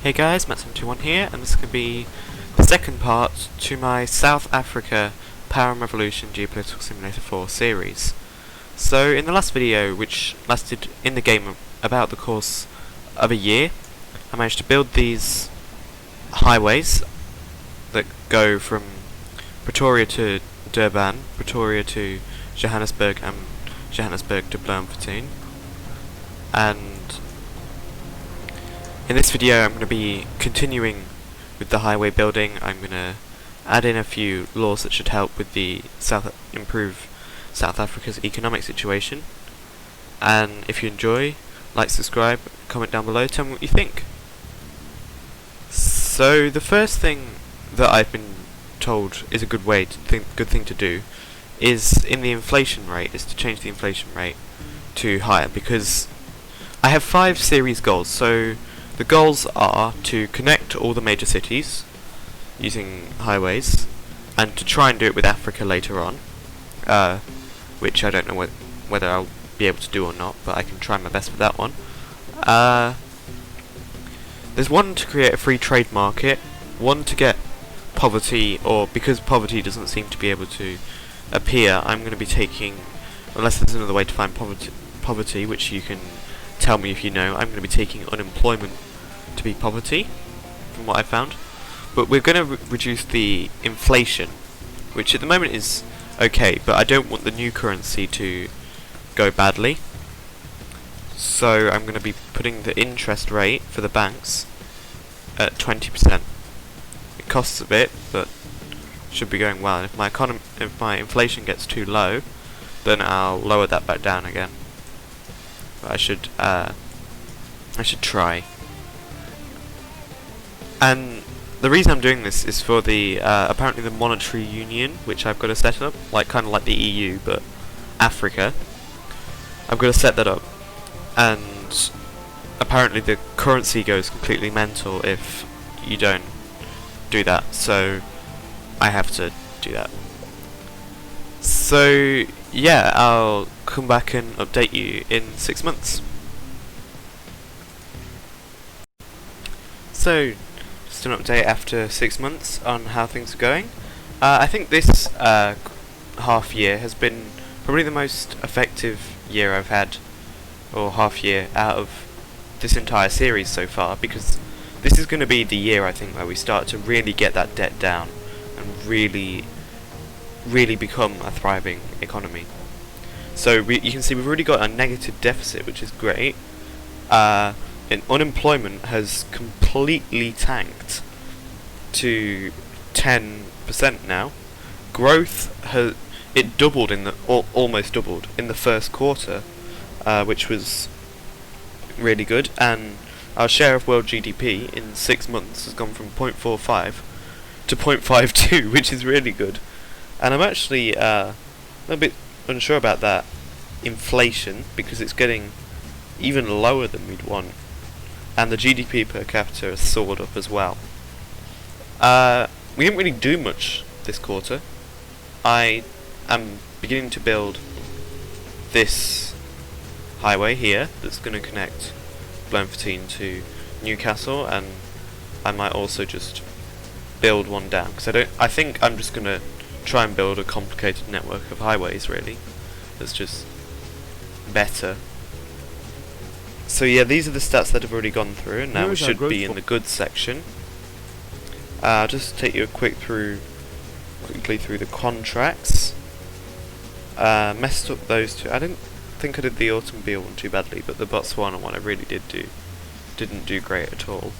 Hey guys, Matt721 here, and this is going to be the second part to my South Africa Power and Revolution Geopolitical Simulator 4 series. So, in the last video, which lasted in the game about the course of a year, I managed to build these highways that go from Pretoria to Durban, Pretoria to Johannesburg, and Johannesburg to Bloemfontein. And in this video I'm going to be continuing with the highway building. I'm going to add in a few laws that should help with the improve South Africa's economic situation. And if you enjoy, like, subscribe, comment down below, tell me what you think. So the first thing that I've been told is a good thing to do is in the inflation rate, is to change the inflation rate to higher, because I have 5 series goals. So the goals are to connect all the major cities using highways, and to try and do it with Africa later on, which I don't know whether I'll be able to do or not, but I can try my best for that one. There's one to create a free trade market, one to get poverty, or because poverty doesn't seem to be able to appear, I'm going to be taking, unless there's another way to find poverty, which you can tell me if you know, I'm going to be taking unemployment to be poverty, from what I found. But we're going to reduce the inflation, which at the moment is okay, but I don't want the new currency to go badly. So I'm going to be putting the interest rate for the banks at 20%. It costs a bit, but should be going well. And if my inflation gets too low, then I'll lower that back down again. But I should try. And the reason I'm doing this is for the apparently the monetary union, which I've got to set up, kind of like the EU, but Africa. I've got to set that up, and apparently the currency goes completely mental if you don't do that. So I have to do that. So yeah, I'll come back and update you in 6 months. So, just an update after 6 months on how things are going. I think this half year has been probably the most effective year I've had, or half year, out of this entire series so far, because this is going to be the year, I think, where we start to really get that debt down and really become a thriving economy. So you can see we've already got a negative deficit, which is great. And unemployment has completely tanked to 10% now. Growth it doubled almost doubled in the first quarter, which was really good. And our share of world GDP in 6 months has gone from 0.45 to 0.52, which is really good. And I'm actually a bit unsure about that inflation, because it's getting even lower than we'd want, and the GDP per capita has soared up as well. We didn't really do much this quarter. I am beginning to build this highway here that's going to connect Bloemfontein to Newcastle, and I might also just build one down, because I think I'm just going to try and build a complicated network of highways, really, that's just better. So yeah, these are the stats that have already gone through, and now we should be in the goods section. I'll just take you quickly through the contracts. Messed up those two. I didn't think I did the automobile one too badly, but the Botswana one I really didn't do great at all.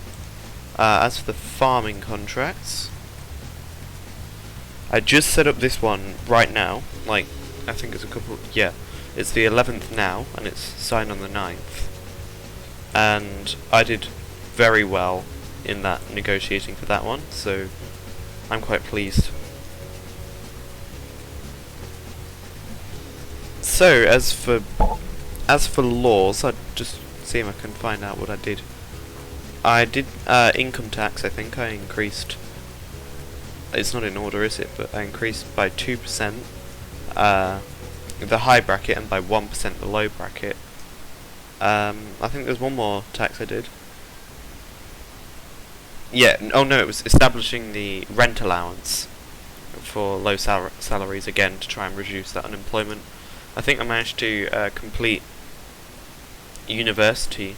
As for the farming contracts, I just set up this one right now, I think it's it's the 11th now, and it's signed on the 9th. And I did very well in that negotiating for that one, so I'm quite pleased. So as for laws, I'll just see if I can find out what I did. I did income tax. I think I increased. It's not in order, is it? But I increased by 2% the high bracket, and by 1% the low bracket. I think there's one more tax I did. yeah, oh no, it was establishing the rent allowance for low salaries again to try and reduce that unemployment. I think I managed to complete university,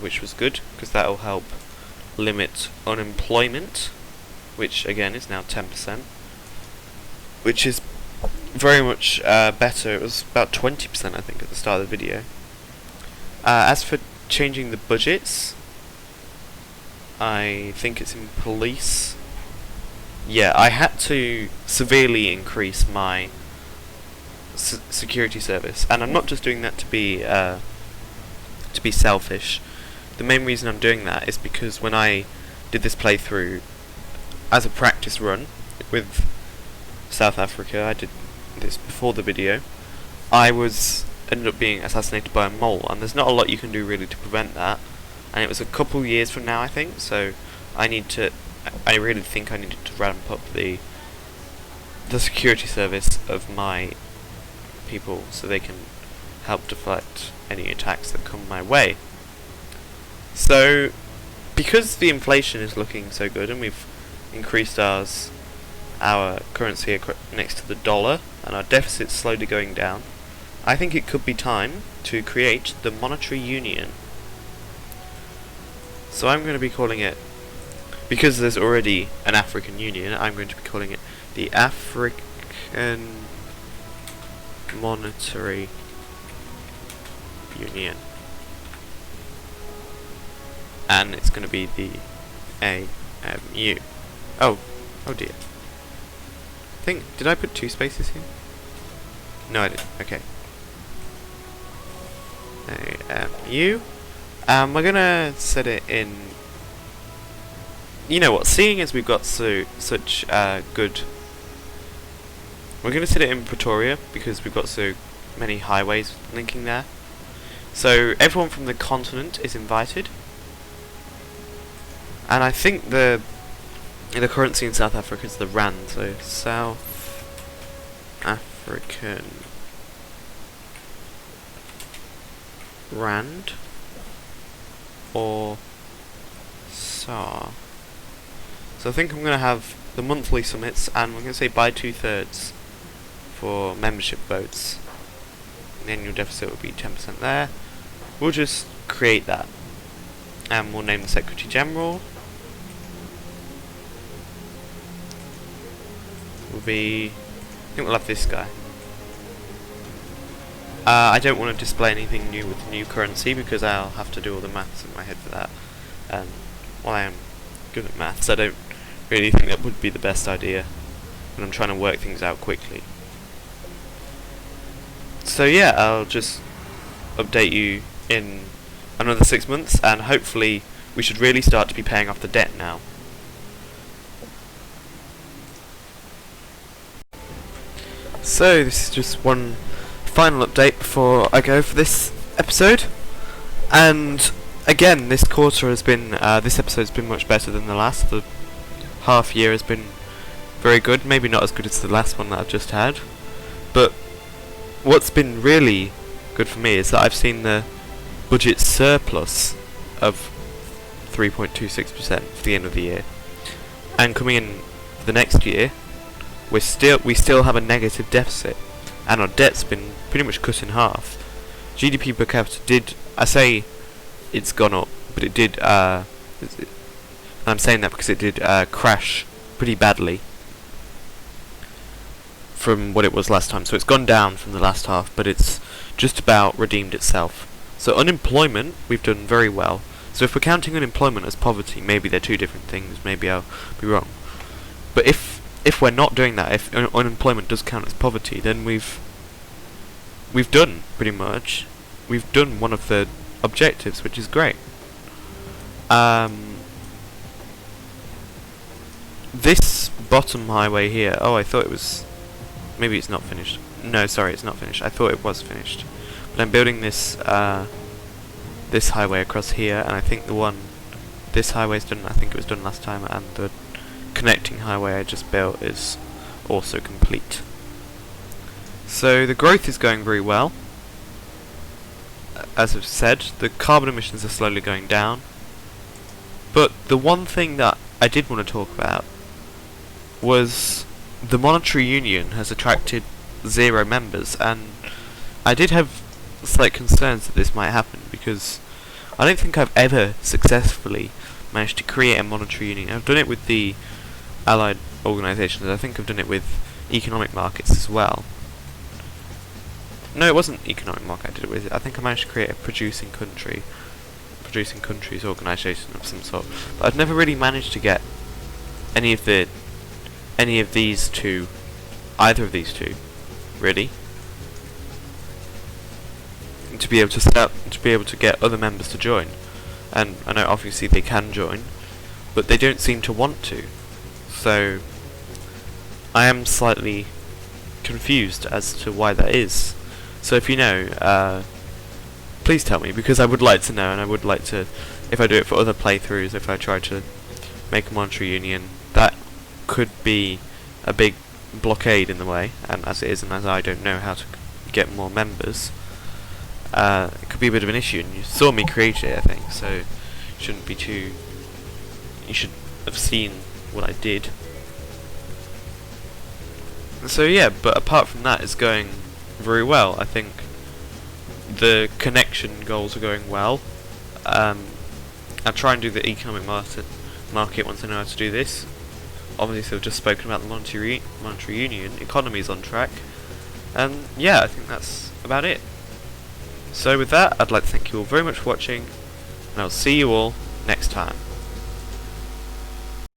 which was good because that will help limit unemployment, which again is now 10%, which is very much better. It was about 20% I think at the start of the video. As for changing the budgets, I think it's in police. Yeah, I had to severely increase my security service, and I'm not just doing that to be selfish. The main reason I'm doing that is because when I did this playthrough as a practice run with South Africa, I did this before the video, ended up being assassinated by a mole, and there's not a lot you can do really to prevent that, and it was a couple years from now I think, so I really think I needed to ramp up the security service of my people so they can help deflect any attacks that come my way. So because the inflation is looking so good and we've increased our currency next to the dollar and our deficit's slowly going down, I think it could be time to create the monetary union. So I'm going to be calling it, because there's already an African Union, I'm going to be calling it the African Monetary Union. And it's going to be the AMU. Oh dear. Did I put 2 spaces here? No, I didn't. Okay. AMU. We're gonna set it in. You know what? Seeing as we've got such good, we're gonna set it in Pretoria because we've got so many highways linking there. So everyone from the continent is invited, and I think the currency in South Africa is the rand. So South African rand or SAR. So I think I'm going to have the monthly summits, and we're going to say buy 2/3 for membership votes. The annual deficit will be 10% there. We'll just create that, and we'll name the Secretary General. I think we'll have this guy. I don't want to display anything new with the new currency because I'll have to do all the maths in my head for that. And while I am good at maths, I don't really think that would be the best idea when I'm trying to work things out quickly. So yeah, I'll just update you in another 6 months, and hopefully we should really start to be paying off the debt now. So this is just one final update before I go for this episode, and again this quarter has been, this episode's been much better than the last. The half year has been very good, maybe not as good as the last one that I've just had, but what's been really good for me is that I've seen the budget surplus of 3.26% for the end of the year, and coming in for the next year we still have a negative deficit, and our debt's been pretty much cut in half. GDP per capita I say it's gone up, but it did, I'm saying that because it did crash pretty badly from what it was last time. So it's gone down from the last half, but it's just about redeemed itself. So unemployment, we've done very well. So if we're counting unemployment as poverty, maybe they're two different things, maybe I'll be wrong. But if we're not doing that, if unemployment does count as poverty, then we've done pretty much. We've done one of the objectives, which is great. This bottom highway here, I thought it was, maybe it's not finished. No, sorry, it's not finished. I thought it was finished. But I'm building this this highway across here, and I think this highway's done. I think it was done last time, and the connecting highway I just built is also complete. So the growth is going very well. As I've said, the carbon emissions are slowly going down. But the one thing that I did want to talk about was the monetary union has attracted 0 members, and I did have slight concerns that this might happen, because I don't think I've ever successfully managed to create a monetary union. I've done it with the allied organisations. I think I've done it with economic markets as well. No, it wasn't economic market I did it with. I think I managed to create a producing countries organisation of some sort. But I've never really managed to get any of these two, either of these two, really, to be able to set up, to be able to get other members to join. And I know obviously they can join, but they don't seem to want to. So I am slightly confused as to why that is. So if you know, please tell me, because I would like to know, and I would like to, if I do it for other playthroughs, if I try to make a monetary union, that could be a big blockade in the way, and as it is, and as I don't know how to get more members, it could be a bit of an issue. And you saw me create it, I think, so shouldn't be too. You should have seen what I did. So yeah, but apart from that, it's going very well. I think the connection goals are going well. I'll try and do the economic market once I know how to do this. Obviously, I've just spoken about the monetary union. Economy's on track, and yeah, I think that's about it. So with that, I'd like to thank you all very much for watching, and I'll see you all next time.